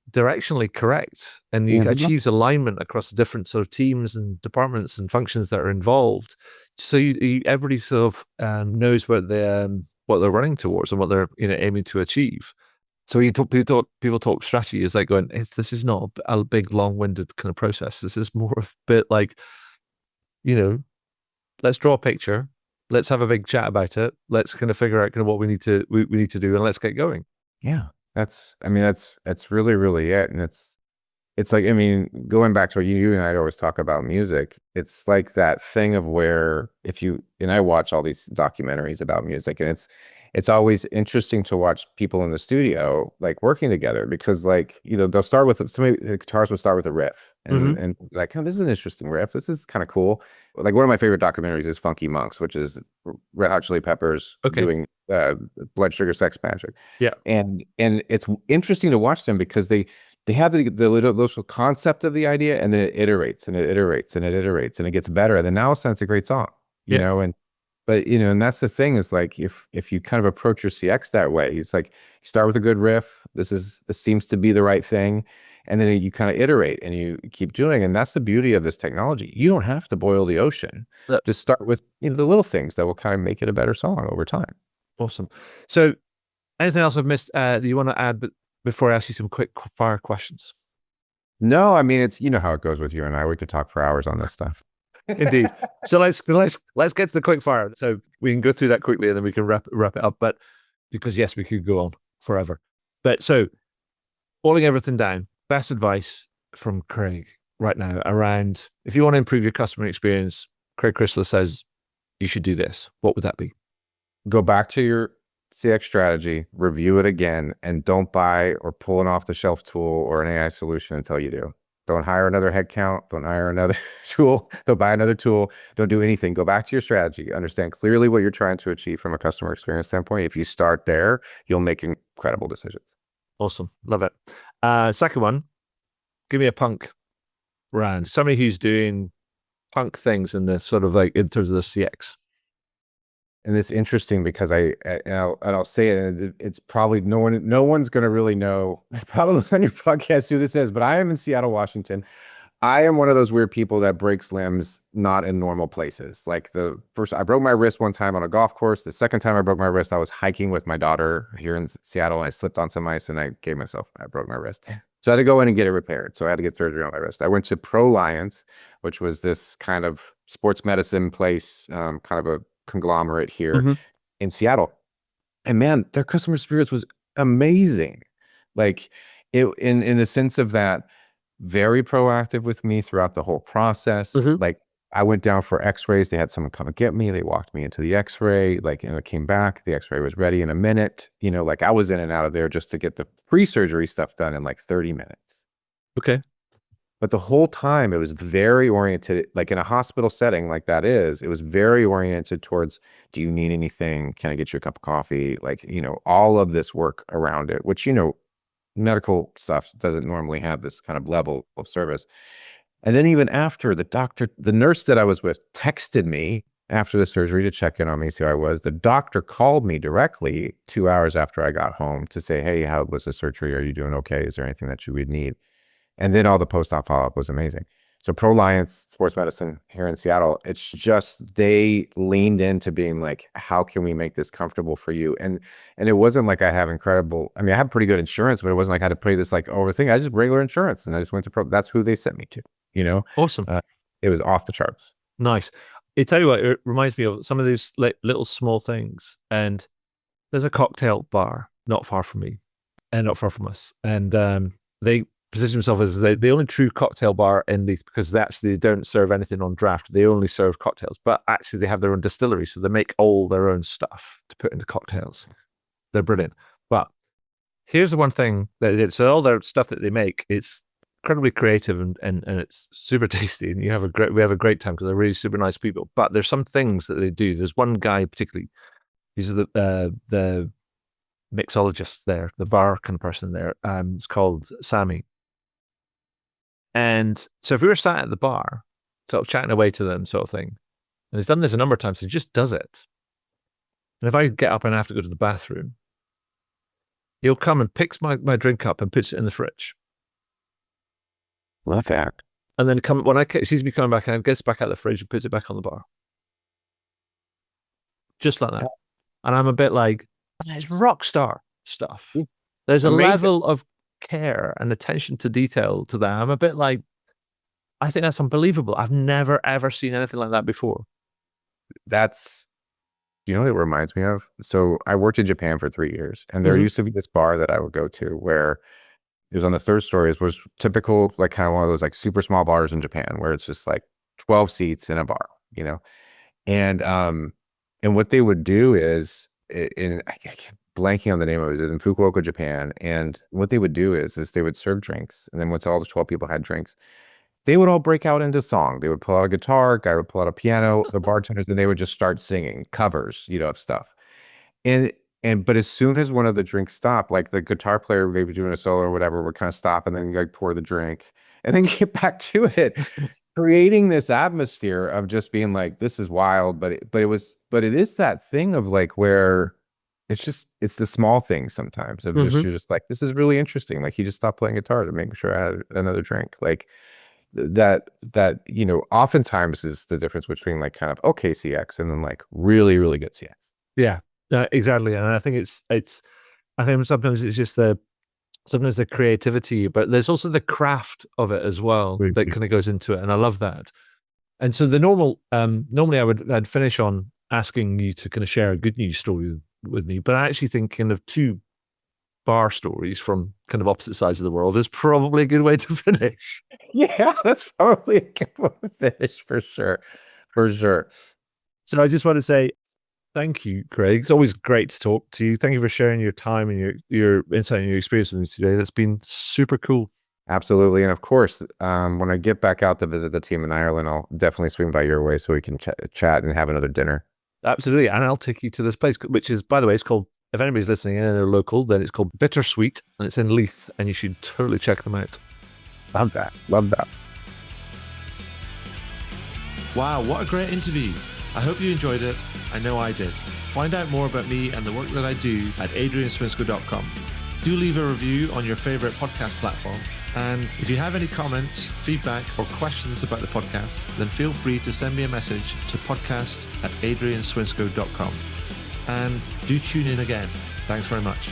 Speaker 1: directionally correct, and you achieves alignment across different sort of teams and departments and functions that are involved. So everybody sort of knows what they're running towards and what they're aiming to achieve. So people talk strategy is like going, this is not a big long-winded kind of process. This is more a bit like, let's draw a picture. Let's have a big chat about it. Let's kind of figure out kind of what we need to do, and let's get going.
Speaker 2: Yeah, that's really, really it. And it's like, going back to what you and I always talk about music, it's like that thing of where and I watch all these documentaries about music, and it's always interesting to watch people in the studio like working together because like, they'll start with somebody, the guitarist will start with a riff
Speaker 1: Mm-hmm.
Speaker 2: and like, oh, this is an interesting riff. This is kind of cool. Like one of my favorite documentaries is Funky Monks, which is Red Hot Chili Peppers
Speaker 1: Okay.
Speaker 2: doing Blood Sugar Sex Magic.
Speaker 1: Yeah.
Speaker 2: And it's interesting to watch them because they have the little concept of the idea and then it iterates and it iterates and it iterates and it gets better. And then now all of a sudden it's a great song,
Speaker 1: Yeah.
Speaker 2: and but and that's the thing is like if you kind of approach your CX that way, it's like you start with a good riff. This seems to be the right thing. And then you kind of iterate and you keep doing. And that's the beauty of this technology. You don't have to boil the ocean.
Speaker 1: Yep.
Speaker 2: Just start with the little things that will kind of make it a better song over time.
Speaker 1: Awesome. So anything else I've missed that you want to add before I ask you some quick fire questions?
Speaker 2: No, I mean, it's how it goes with you and I. We could talk for hours on this stuff.
Speaker 1: Indeed. So let's get to the quick fire. So we can go through that quickly and then we can wrap it up. But because yes, we could go on forever. But so boiling everything down, best advice from Craig right now around if you want to improve your customer experience, Craig Crisler says you should do this. What would that be?
Speaker 2: Go back to your CX strategy, review it again, and don't buy or pull an off-the-shelf tool or an AI solution until you do. Don't hire another headcount. Don't hire another tool. Don't buy another tool. Don't do anything. Go back to your strategy. Understand clearly what you're trying to achieve from a customer experience standpoint. If you start there, you'll make incredible decisions.
Speaker 1: Awesome. Love it. Second one, give me a punk brand. Somebody who's doing punk things in the sort of like in terms of the CX.
Speaker 2: And it's interesting because I'll say it. It's probably no one's going to really know probably on your podcast who this is, but I am in Seattle, Washington. I am one of those weird people that breaks limbs not in normal places. Like the first, I broke my wrist one time on a golf course. The second time I broke my wrist, I was hiking with my daughter here in Seattle. And I slipped on some ice and I broke my wrist. So I had to go in and get it repaired. So I had to get surgery on my wrist. I went to ProLiance, which was this kind of sports medicine place, kind of a conglomerate here in Seattle. And man, their customer experience was amazing. Like in the sense of that, very proactive with me throughout the whole process. Like I went down for x-rays. They had someone come and get me. They walked me into the x-ray, like, and I came back. The x-ray was ready in a minute. Like I was in and out of there just to get the pre-surgery stuff done in like 30 minutes.
Speaker 1: Okay.
Speaker 2: But the whole time it was very oriented, like in a hospital setting like that it was very oriented towards, do you need anything? Can I get you a cup of coffee? Like, all of this work around it, which, medical stuff doesn't normally have this kind of level of service. And then even after the nurse that I was with texted me after the surgery to check in on me, see how I was. The doctor called me directly 2 hours after I got home to say, hey, how was the surgery? Are you doing okay? Is there anything that you would need? And then all the post-op follow-up was amazing. So ProLiance Sports Medicine here in Seattle, it's just they leaned into being like, how can we make this comfortable for you? And it wasn't like I have I have pretty good insurance, but it wasn't like I had to pay this like over thing. I just regular insurance and I just went to that's who they sent me to,
Speaker 1: Awesome.
Speaker 2: It was off the charts.
Speaker 1: Nice. I tell you what, it reminds me of some of those little small things. And there's a cocktail bar not far from me and not far from us. And they position themselves as the only true cocktail bar in Leith because they don't serve anything on draft. They only serve cocktails, but actually they have their own distillery. So they make all their own stuff to put into cocktails. They're brilliant. But here's the one thing that they did. So all their stuff that they make, it's incredibly creative and it's super tasty. And we have a great time because they're really super nice people. But there's some things that they do. There's one guy particularly, he's the mixologist there, the bar kind of person there. It's called Sammy. And so if we were sat at the bar, sort of chatting away to them sort of thing, and he's done this a number of times, he just does it. And if I get up and I have to go to the bathroom, he'll come and picks my drink up and puts it in the fridge.
Speaker 2: Love that.
Speaker 1: And then when he sees me coming back, and gets back out of the fridge and puts it back on the bar. Just like that. And I'm a bit like, it's rock star stuff. There's a level of care and attention to detail to that. I'm a bit like, I think that's unbelievable. I've never ever seen anything like that before.
Speaker 2: That's, what it reminds me of? So I worked in Japan for 3 years, and there used to be this bar that I would go to where it was on the third story. It was typical, like kind of one of those like super small bars in Japan where it's just like 12 seats in a bar, and what they would do is I keep blanking on the name of it. It was in Fukuoka, Japan. And what they would do is they would serve drinks. And then once all the 12 people had drinks, they would all break out into song. They would pull out a guitar, guy would pull out a piano, the bartenders, and they would just start singing covers, of stuff. But as soon as one of the drinks stopped, like the guitar player maybe doing a solo or whatever, would kind of stop and then like pour the drink and then get back to it, creating this atmosphere of just being like, this is wild. But it is that thing of like where it's the small things sometimes of just, you're just like, this is really interesting. Like he just stopped playing guitar to make sure I had another drink. Like that, oftentimes is the difference between like kind of okay CX and then like really, really good CX.
Speaker 1: Yeah, exactly. And I think I think sometimes it's just sometimes the creativity, but there's also the craft of it as well that kind of goes into it. And I love that. And so the normally I'd finish on asking you to kind of share a good news story with me, but I actually think kind of 2 bar stories from kind of opposite sides of the world is probably a good way to finish.
Speaker 2: Yeah, that's probably a good way to finish for sure. For sure.
Speaker 1: So I just want to say thank you, Craig. It's always great to talk to you. Thank you for sharing your time and your insight and your experience with me today. That's been super cool.
Speaker 2: Absolutely. And of course, when I get back out to visit the team in Ireland, I'll definitely swing by your way so we can chat and have another dinner.
Speaker 1: Absolutely. And I'll take you to this place, which is, by the way, it's called, if anybody's listening in and they're local, then it's called Bittersweet and it's in Leith and you should totally check them out.
Speaker 2: Love that. Love that.
Speaker 3: Wow, what a great interview. I hope you enjoyed it. I know I did. Find out more about me and the work that I do at adrianswinscoe.com. Do leave a review on your favorite podcast platform. And if you have any comments, feedback, or questions about the podcast, then feel free to send me a message to podcast@adrianswinscoe.com. And do tune in again. Thanks very much.